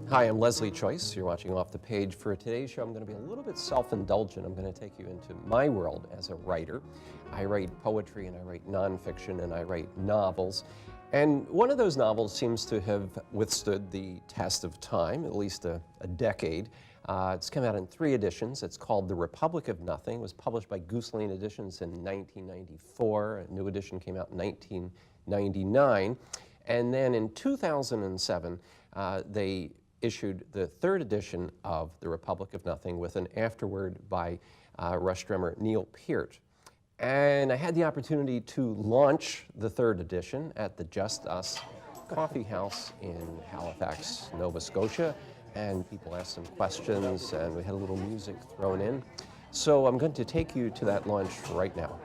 Hi, I'm Lesley Choyce. You're watching Off the Page. For today's show, I'm going to be a little bit self-indulgent. I'm going to take you into my world as a writer. I write poetry, and I write nonfiction, and I write novels. And one of those novels seems to have withstood the test of time, at least a decade. It's come out in 3 editions. It's called The Republic of Nothing. It was published by Goose Lane Editions in 1994. A new edition came out in 1999. And then in 2007, they issued the 3rd edition of The Republic of Nothing with an afterword by Rush drummer Neil Peart. And I had the opportunity to launch the 3rd edition at the Just Us Coffee House in Halifax, Nova Scotia. And people asked some questions, and we had a little music thrown in. So I'm going to take you to that launch right now.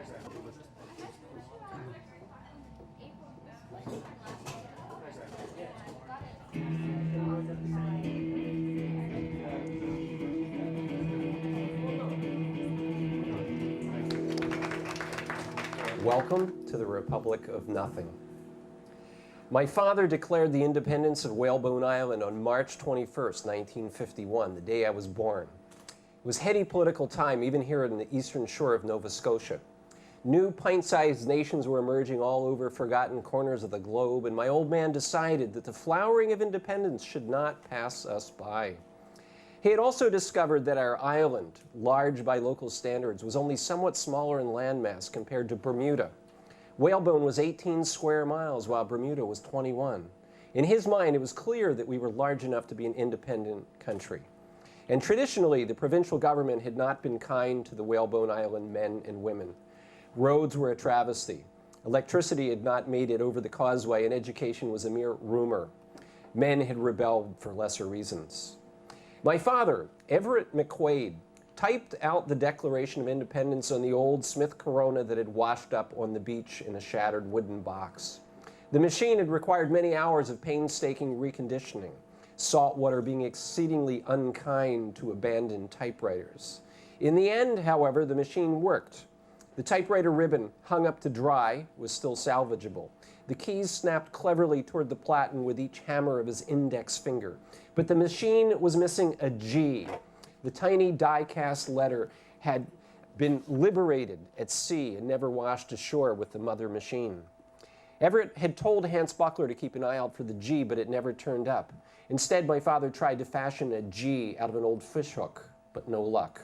Welcome to the Republic of Nothing. My father declared the independence of Whalebone Island on March 21st, 1951, the day I was born. It was heady political time, even here on the eastern shore of Nova Scotia. New pint-sized nations were emerging all over forgotten corners of the globe, and my old man decided that the flowering of independence should not pass us by. He had also discovered that our island, large by local standards, was only somewhat smaller in landmass compared to Bermuda. Whalebone was 18 square miles, while Bermuda was 21. In his mind, it was clear that we were large enough to be an independent country. And traditionally, the provincial government had not been kind to the Whalebone Island men and women. Roads were a travesty. Electricity had not made it over the causeway, and education was a mere rumor. Men had rebelled for lesser reasons. My father, Everett McQuaid, typed out the Declaration of Independence on the old Smith Corona that had washed up on the beach in a shattered wooden box. The machine had required many hours of painstaking reconditioning, salt water being exceedingly unkind to abandoned typewriters. In the end, however, the machine worked. The typewriter ribbon, hung up to dry, was still salvageable. The keys snapped cleverly toward the platen with each hammer of his index finger. But the machine was missing a G. The tiny die-cast letter had been liberated at sea and never washed ashore with the mother machine. Everett had told Hans Buckler to keep an eye out for the G, but it never turned up. Instead, my father tried to fashion a G out of an old fishhook, but no luck.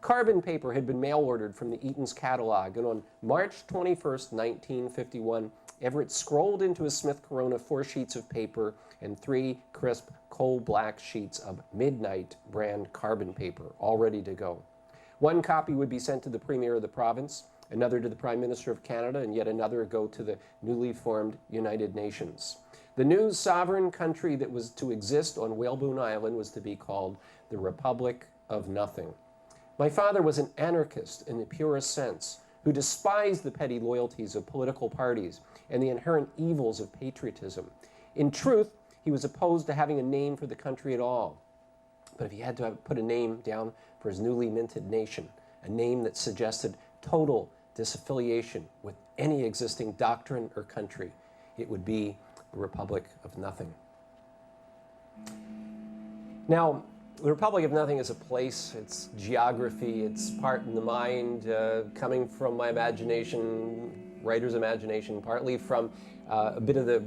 Carbon paper had been mail-ordered from the Eaton's catalog, and on March 21st, 1951, Everett scrolled into his Smith Corona 4 sheets of paper and 3 crisp coal-black sheets of Midnight brand carbon paper, all ready to go. One copy would be sent to the Premier of the province, another to the Prime Minister of Canada, and yet another go to the newly formed United Nations. The new sovereign country that was to exist on Whalebone Island was to be called the Republic of Nothing. My father was an anarchist in the purest sense, who despised the petty loyalties of political parties and the inherent evils of patriotism. In truth, he was opposed to having a name for the country at all. But if he had to put a name down for his newly minted nation, a name that suggested total disaffiliation with any existing doctrine or country, it would be the Republic of Nothing. Now, the Republic of Nothing is a place, it's geography, it's part in the mind, coming from my imagination, writer's imagination, partly from a bit of the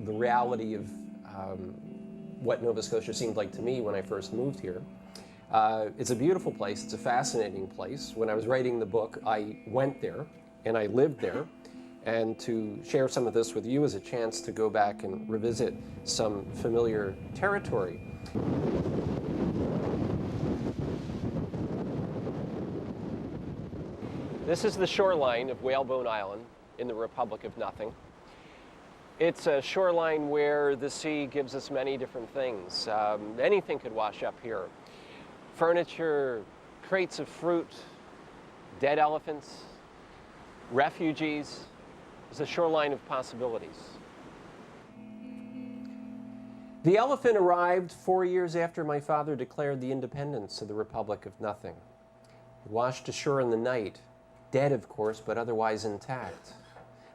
reality of what Nova Scotia seemed like to me when I first moved here. It's a beautiful place, it's a fascinating place. When I was writing the book, I went there and I lived there. And to share some of this with you is a chance to go back and revisit some familiar territory. This is the shoreline of Whalebone Island in the Republic of Nothing. It's a shoreline where the sea gives us many different things. Anything could wash up here. Furniture, crates of fruit, dead elephants, refugees. It's a shoreline of possibilities. The elephant arrived 4 years after my father declared the independence of the Republic of Nothing. It washed ashore in the night, dead of course, but otherwise intact.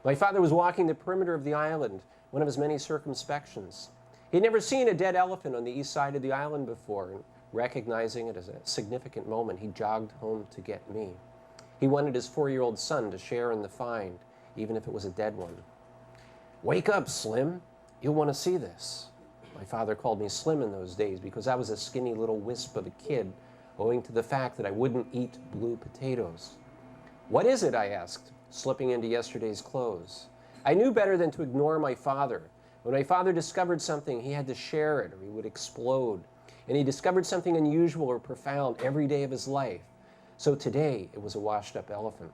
My father was walking the perimeter of the island, one of his many circumspections. He'd never seen a dead elephant on the east side of the island before, and recognizing it as a significant moment, he jogged home to get me. He wanted his 4-year-old son to share in the find, even if it was a dead one. "Wake up, Slim. You'll want to see this." My father called me Slim in those days because I was a skinny little wisp of a kid, owing to the fact that I wouldn't eat blue potatoes. "What is it?" I asked, slipping into yesterday's clothes. I knew better than to ignore my father. When my father discovered something, he had to share it or he would explode. And he discovered something unusual or profound every day of his life. So today, it was a washed-up elephant.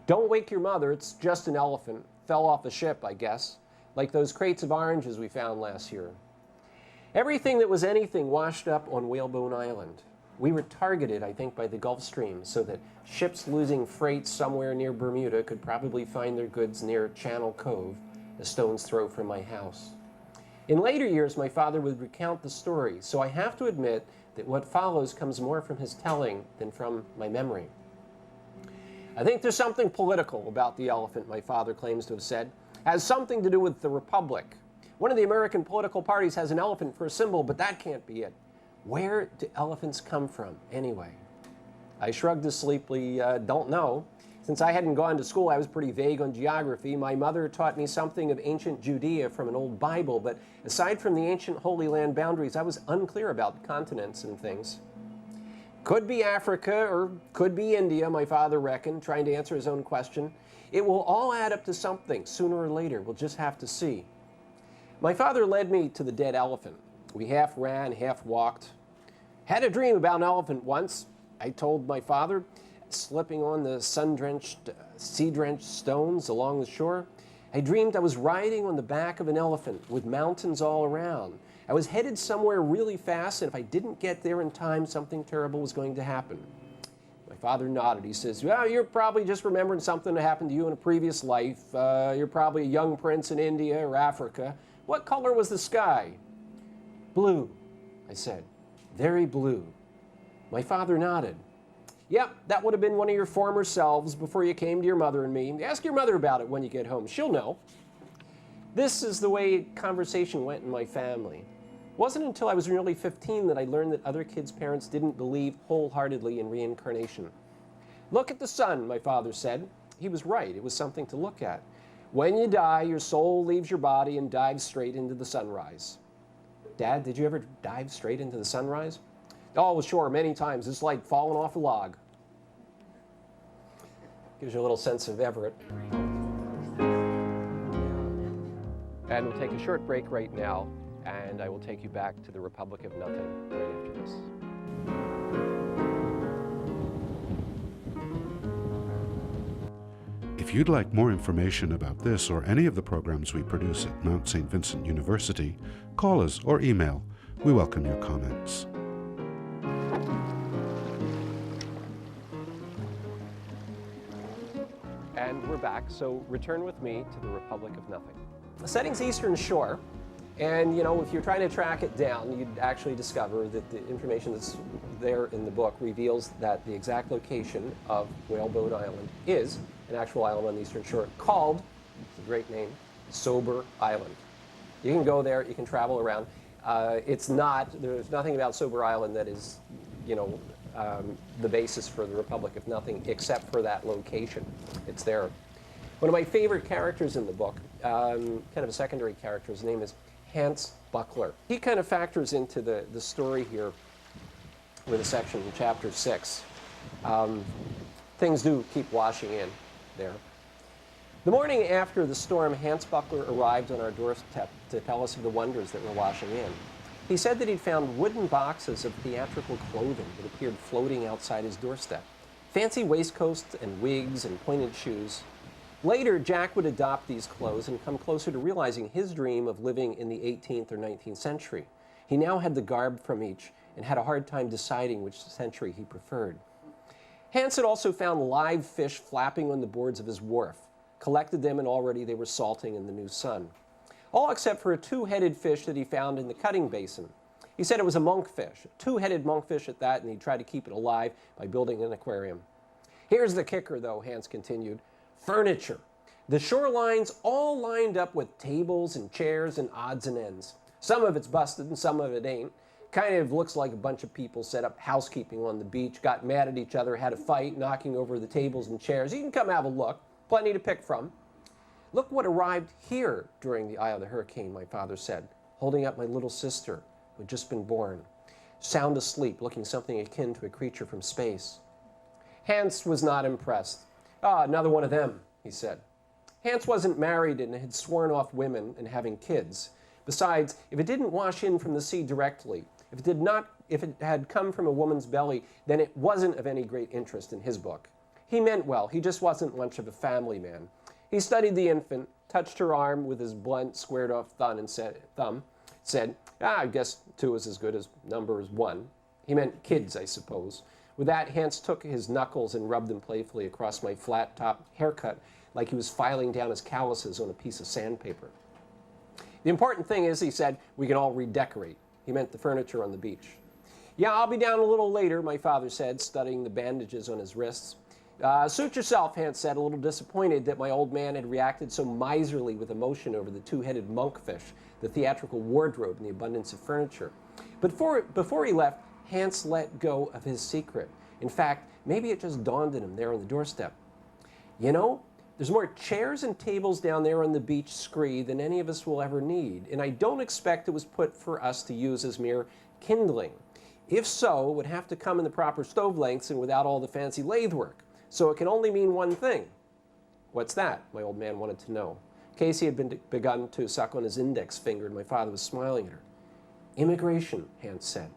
"Don't wake your mother, it's just an elephant. Fell off the ship, I guess. Like those crates of oranges we found last year." Everything that was anything washed up on Whalebone Island. We were targeted, I think, by the Gulf Stream so that ships losing freight somewhere near Bermuda could probably find their goods near Channel Cove, a stone's throw from my house. In later years, my father would recount the story, so I have to admit that what follows comes more from his telling than from my memory. "I think there's something political about the elephant," my father claims to have said. "Has something to do with the Republic. One of the American political parties has an elephant for a symbol, but that can't be it. Where do elephants come from, anyway?" I shrugged a sleepy, "Don't know." Since I hadn't gone to school, I was pretty vague on geography. My mother taught me something of ancient Judea from an old Bible, but aside from the ancient Holy Land boundaries, I was unclear about continents and things. "Could be Africa or could be India," my father reckoned, trying to answer his own question. "It will all add up to something sooner or later. We'll just have to see." My father led me to the dead elephant. We half ran, half walked. "Had a dream about an elephant once," I told my father, slipping on the sun-drenched, sea-drenched stones along the shore. "I dreamed I was riding on the back of an elephant with mountains all around. I was headed somewhere really fast, and if I didn't get there in time, something terrible was going to happen." My father nodded. He says, "Well, you're probably just remembering something that happened to you in a previous life. You're probably a young prince in India or Africa. What color was the sky?" "Blue," I said. "Very blue." My father nodded. "Yep, that would have been one of your former selves before you came to your mother and me. Ask your mother about it when you get home. She'll know." This is the way conversation went in my family. It wasn't until I was nearly 15 that I learned that other kids' parents didn't believe wholeheartedly in reincarnation. "Look at the sun," my father said. He was right. It was something to look at. "When you die, your soul leaves your body and dives straight into the sunrise." "Dad, did you ever dive straight into the sunrise?" "Oh, sure, many times. It's like falling off a log." Gives you a little sense of Everett. And we'll take a short break right now, and I will take you back to the Republic of Nothing right after this. If you'd like more information about this or any of the programs we produce at Mount St. Vincent University, call us or email. We welcome your comments. And we're back, so return with me to the Republic of Nothing. The setting's Eastern Shore, and if you're trying to track it down, you'd actually discover that the information that's there in the book reveals that the exact location of Whalebone Island is an actual island on the Eastern Shore called, it's a great name, Sober Island. You can go there, you can travel around. There's nothing about Sober Island that is, the basis for the Republic of Nothing except for that location. It's there. One of my favorite characters in the book, kind of a secondary character, his name is Hans Buckler. He kind of factors into the story here with a section in chapter 6. Things do keep washing in there. The morning after the storm, Hans Buckler arrived on our doorstep to tell us of the wonders that were washing in. He said that he'd found wooden boxes of theatrical clothing that appeared floating outside his doorstep. Fancy waistcoats and wigs and pointed shoes. Later, Jack would adopt these clothes and come closer to realizing his dream of living in the 18th or 19th century. He now had the garb from each and had a hard time deciding which century he preferred. Hans had also found live fish flapping on the boards of his wharf, collected them, and already they were salting in the new sun. All except for a two-headed fish that he found in the cutting basin. He said it was a monkfish, a two-headed monkfish at that, and he tried to keep it alive by building an aquarium. "Here's the kicker, though," Hans continued. "Furniture. The shorelines all lined up with tables and chairs and odds and ends. Some of it's busted and some of it ain't. Kind of looks like a bunch of people set up housekeeping on the beach, got mad at each other, had a fight, knocking over the tables and chairs. You can come have a look. Plenty to pick from. Look what arrived here during the eye of the hurricane, my father said, holding up my little sister, who had just been born, sound asleep, looking something akin to a creature from space. Hans was not impressed. "Ah, another one of them," he said. Hans wasn't married and had sworn off women and having kids. Besides, if it didn't wash in from the sea directly, if it had come from a woman's belly, then it wasn't of any great interest in his book. He meant well, he just wasn't much of a family man. He studied the infant, touched her arm with his blunt, squared-off thumb, and said, "I guess 2 is as good as number as 1. He meant kids, I suppose. With that, Hans took his knuckles and rubbed them playfully across my flat-top haircut like he was filing down his calluses on a piece of sandpaper. "The important thing is," he said, "we can all redecorate." He meant the furniture on the beach. "Yeah, I'll be down a little later," my father said, studying the bandages on his wrists. Suit yourself," Hans said, a little disappointed that my old man had reacted so miserly with emotion over the 2-headed monkfish, the theatrical wardrobe, and the abundance of furniture. But before he left, Hans let go of his secret. In fact, maybe it just dawned on him there on the doorstep. "You know, there's more chairs and tables down there on the beach scree than any of us will ever need, and I don't expect it was put for us to use as mere kindling. If so, it would have to come in the proper stove lengths and without all the fancy lathe work. So it can only mean one thing." "What's that?" my old man wanted to know. Casey had begun to suck on his index finger, and my father was smiling at her. "Immigration," Hans said.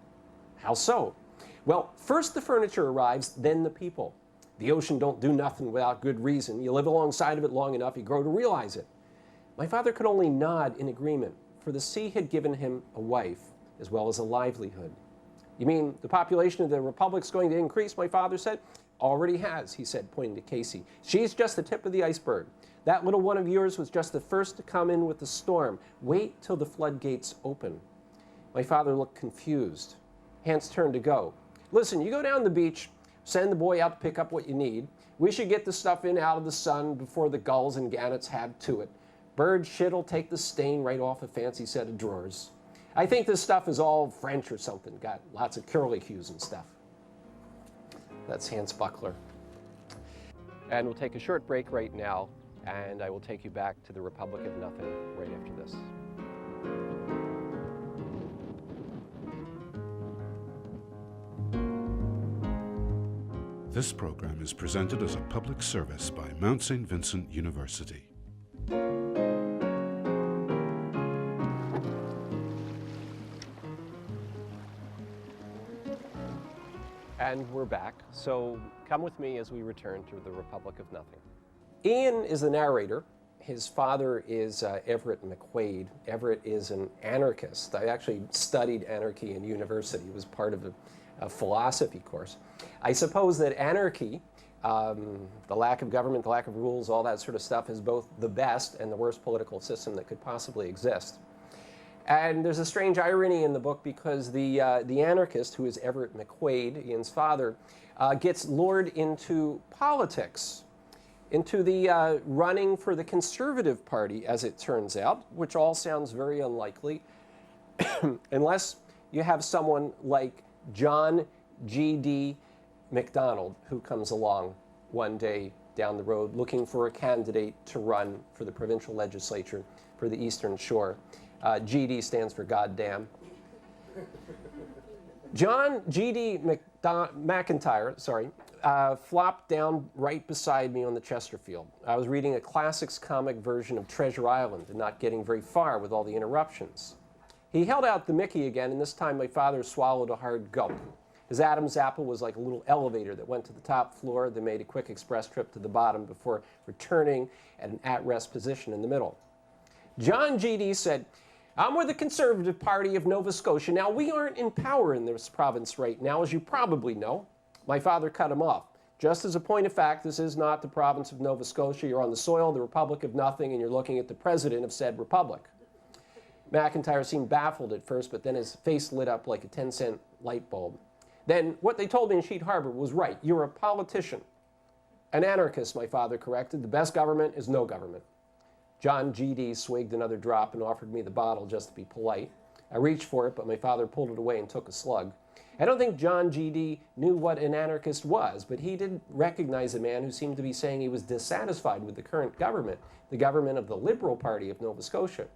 "How so?" "Well, first the furniture arrives, then the people. The ocean don't do nothing without good reason. You live alongside of it long enough, you grow to realize it." My father could only nod in agreement, for the sea had given him a wife as well as a livelihood. "You mean the population of the Republic's going to increase?" my father said. "Already has," he said, pointing to Casey. "She's just the tip of the iceberg. That little one of yours was just the first to come in with the storm. Wait till the floodgates open." My father looked confused. Hans turned to go. "Listen, you go down the beach, send the boy out to pick up what you need. We should get the stuff in out of the sun before the gulls and gannets have to it. Bird shit'll take the stain right off a fancy set of drawers. I think this stuff is all French or something. Got lots of curlicues and stuff." That's Hans Buckler. And we'll take a short break right now, and I will take you back to the Republic of Nothing right after this. This program is presented as a public service by Mount St. Vincent University. And we're back, so come with me as we return to the Republic of Nothing. Ian is the narrator. His father is Everett McQuaid. Everett is an anarchist. I actually studied anarchy in university. It was part of a philosophy course. I suppose that anarchy, the lack of government, the lack of rules, all that sort of stuff, is both the best and the worst political system that could possibly exist. And there's a strange irony in the book because the anarchist, who is Everett McQuaid, Ian's father, gets lured into politics, into the running for the Conservative Party, as it turns out, which all sounds very unlikely, unless you have someone like John G.D. MacDonald, who comes along one day down the road looking for a candidate to run for the provincial legislature for the Eastern Shore. GD stands for goddamn. John G.D. McIntyre, flopped down right beside me on the Chesterfield. I was reading a classics comic version of Treasure Island and not getting very far with all the interruptions. He held out the Mickey again, and this time my father swallowed a hard gulp. His Adam's apple was like a little elevator that went to the top floor, then made a quick express trip to the bottom before returning at an at-rest position in the middle. John G.D. said, "I'm with the Conservative Party of Nova Scotia. Now, we aren't in power in this province right now, as you probably know." My father cut him off. "Just as a point of fact, this is not the province of Nova Scotia. You're on the soil of the Republic of Nothing, and you're looking at the president of said republic." McIntyre seemed baffled at first, but then his face lit up like a 10-cent light bulb. "Then what they told me in Sheet Harbor was right. You're a politician." "An anarchist," my father corrected. "The best government is no government." John G.D. swigged another drop and offered me the bottle just to be polite. I reached for it, but my father pulled it away and took a slug. I don't think John G.D. knew what an anarchist was, but he did recognize a man who seemed to be saying he was dissatisfied with the current government, the government of the Liberal Party of Nova Scotia.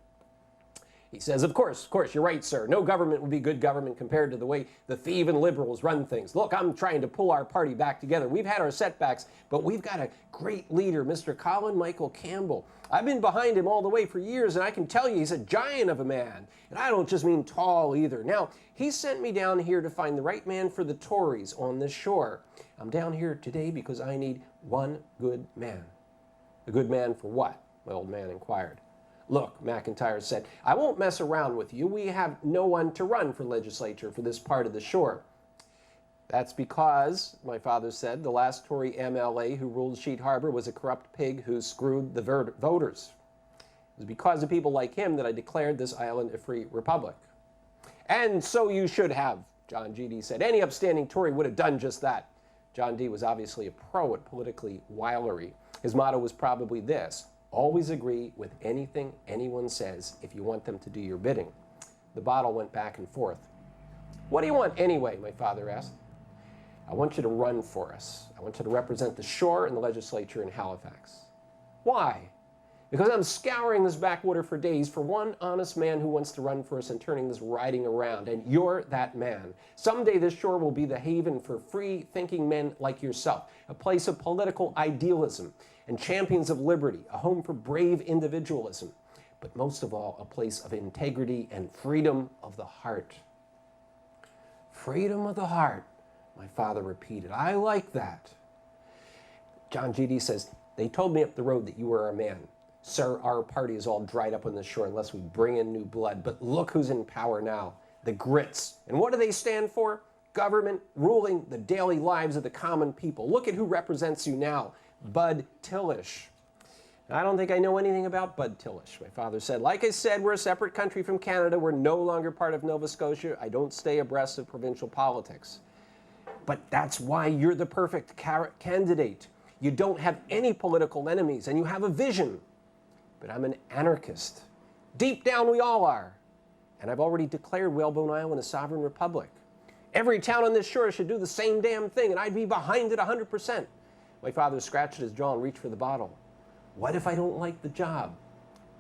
He says, of course, you're right, sir. No government would be good government compared to the way the thieving Liberals run things. Look, I'm trying to pull our party back together. We've had our setbacks, but we've got a great leader, Mr. Colin Michael Campbell. I've been behind him all the way for years, and I can tell you he's a giant of a man. And I don't just mean tall either. Now, he sent me down here to find the right man for the Tories on this shore. I'm down here today because I need one good man. A good man for what? My old man inquired. Look, McIntyre said, I won't mess around with you. We have no one to run for legislature for this part of the shore. That's because, my father said, the last Tory MLA who ruled Sheet Harbor was a corrupt pig who screwed the voters. It was because of people like him that I declared this island a free republic. And so you should have, John G.D. said. Any upstanding Tory would have done just that. John D. was obviously a pro at politically wilery. His motto was probably this: always agree with anything anyone says if you want them to do your bidding. The bottle went back and forth. What do you want anyway? My father asked. I want you to run for us. I want you to represent the shore in the legislature in Halifax. Why? Because I'm scouring this backwater for days for one honest man who wants to run for us and turning this riding around, and you're that man. Someday this shore will be the haven for free-thinking men like yourself, a place of political idealism and champions of liberty, a home for brave individualism, but most of all, a place of integrity and freedom of the heart. Freedom of the heart, my father repeated. I like that. John G.D. says, they told me up the road that you were our man. Sir, our party is all dried up on the shore unless we bring in new blood. But look who's in power now, the Grits. And what do they stand for? Government ruling the daily lives of the common people. Look at who represents you now, Bud Tillish. I don't think I know anything about Bud Tillish, my father said. Like I said, we're a separate country from Canada. We're no longer part of Nova Scotia. I don't stay abreast of provincial politics. But that's why you're the perfect candidate. You don't have any political enemies, and you have a vision. But I'm an anarchist. Deep down, we all are. And I've already declared Whalebone Island a sovereign republic. Every town on this shore should do the same damn thing, and I'd be behind it 100%. My father scratched his jaw and reached for the bottle. What if I don't like the job?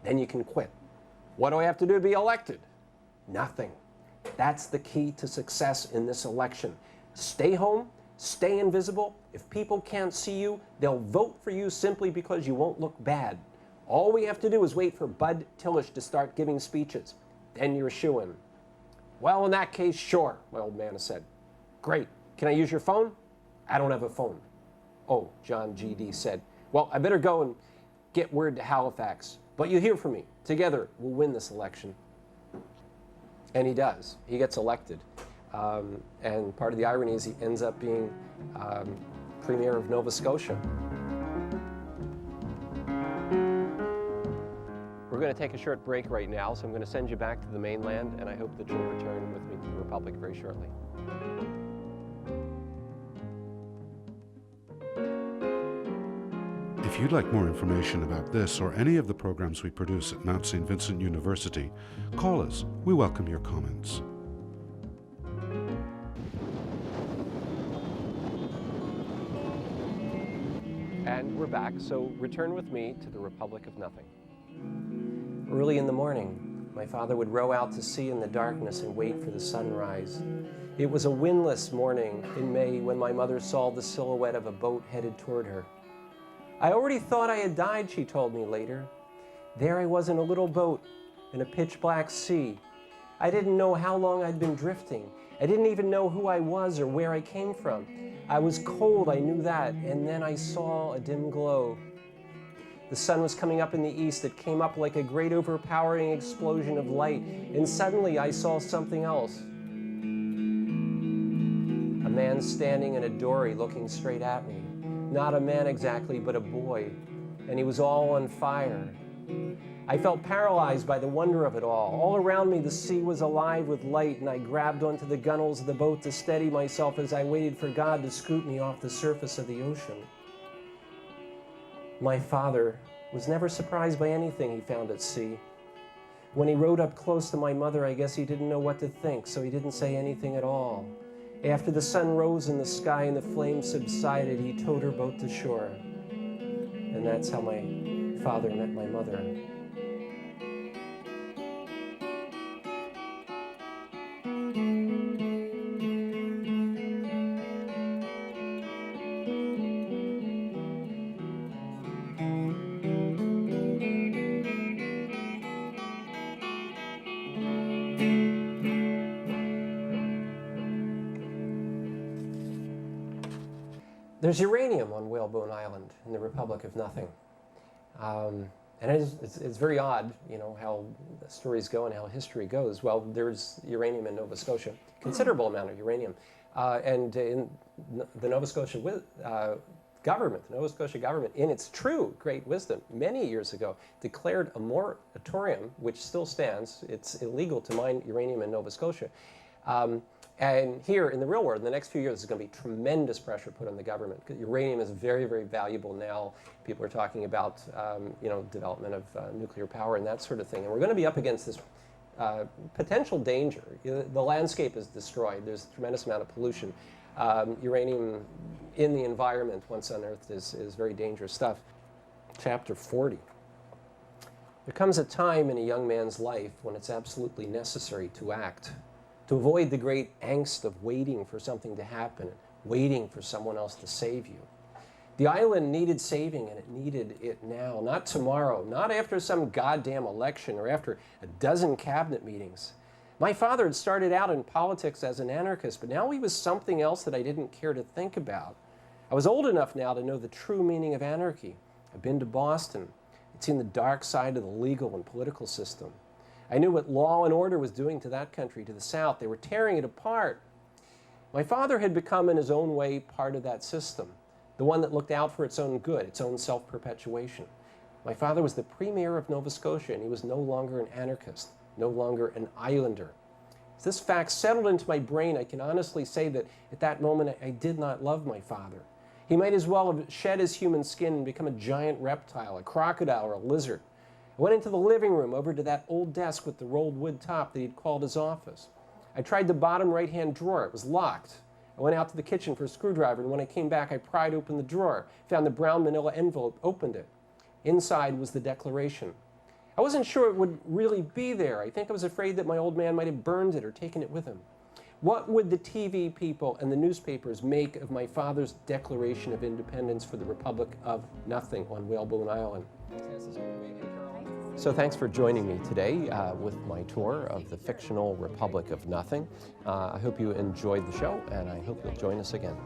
Then you can quit. What do I have to do to be elected? Nothing. That's the key to success in this election. Stay home, stay invisible. If people can't see you, they'll vote for you simply because you won't look bad. All we have to do is wait for Bud Tillish to start giving speeches. Then you're a shoo-in. Well, in that case, sure, my old man said. Great. Can I use your phone? I don't have a phone. Oh, John G.D. said. Well, I better go and get word to Halifax. But you hear from me. Together, we'll win this election. And he does. He gets elected. And part of the irony is he ends up being Premier of Nova Scotia. We're going to take a short break right now, so I'm going to send you back to the mainland, and I hope that you'll return with me to the Republic very shortly. If you'd like more information about this or any of the programs we produce at Mount St. Vincent University, call us. We welcome your comments. And we're back, so return with me to the Republic of Nothing. Early in the morning, my father would row out to sea in the darkness and wait for the sunrise. It was a windless morning in May when my mother saw the silhouette of a boat headed toward her. I already thought I had died, she told me later. There I was in a little boat in a pitch-black sea. I didn't know how long I'd been drifting. I didn't even know who I was or where I came from. I was cold, I knew that, and then I saw a dim glow. The sun was coming up in the east. It came up like a great overpowering explosion of light, and suddenly I saw something else. A man standing in a dory looking straight at me. Not a man exactly, but a boy, and he was all on fire. I felt paralyzed by the wonder of it all. All around me the sea was alive with light, and I grabbed onto the gunwales of the boat to steady myself as I waited for God to scoop me off the surface of the ocean. My father was never surprised by anything he found at sea. When he rode up close to my mother, I guess he didn't know what to think, so he didn't say anything at all. After the sun rose in the sky and the flames subsided, he towed her boat to shore. And that's how my father met my mother. There's uranium on Whalebone Island in the Republic of Nothing. And it's very odd, you know, how the stories go and how history goes. Well, there's uranium in Nova Scotia, considerable amount of uranium. And in the Nova Scotia government, in its true great wisdom, many years ago, declared a moratorium, which still stands. It's illegal to mine uranium in Nova Scotia. And here in the real world, in the next few years, there's going to be tremendous pressure put on the government. Uranium is very, very valuable now. People are talking about, you know, development of nuclear power and that sort of thing. And we're going to be up against this potential danger. The landscape is destroyed. There's a tremendous amount of pollution. Uranium in the environment, once unearthed, is very dangerous stuff. Chapter 40. There comes a time in a young man's life when it's absolutely necessary to act, to avoid the great angst of waiting for something to happen, waiting for someone else to save you. The island needed saving, and it needed it now, not tomorrow, not after some goddamn election or after a dozen cabinet meetings. My father had started out in politics as an anarchist, but now he was something else that I didn't care to think about. I was old enough now to know the true meaning of anarchy. I'd been to Boston. I'd seen the dark side of the legal and political system. I knew what law and order was doing to that country, to the South. They were tearing it apart. My father had become, in his own way, part of that system, the one that looked out for its own good, its own self-perpetuation. My father was the premier of Nova Scotia, and he was no longer an anarchist, no longer an islander. As this fact settled into my brain, I can honestly say that at that moment, I did not love my father. He might as well have shed his human skin and become a giant reptile, a crocodile, or a lizard. I went into the living room, over to that old desk with the rolled wood top that he'd called his office. I tried the bottom right-hand drawer. It was locked. I went out to the kitchen for a screwdriver, and when I came back, I pried open the drawer, found the brown manila envelope, opened it. Inside was the Declaration. I wasn't sure it would really be there. I think I was afraid that my old man might have burned it or taken it with him. What would the TV people and the newspapers make of my father's Declaration of Independence for the Republic of Nothing on Whalebone Island? So thanks for joining me today with my tour of the fictional Republic of Nothing. I hope you enjoyed the show, and I hope you'll join us again.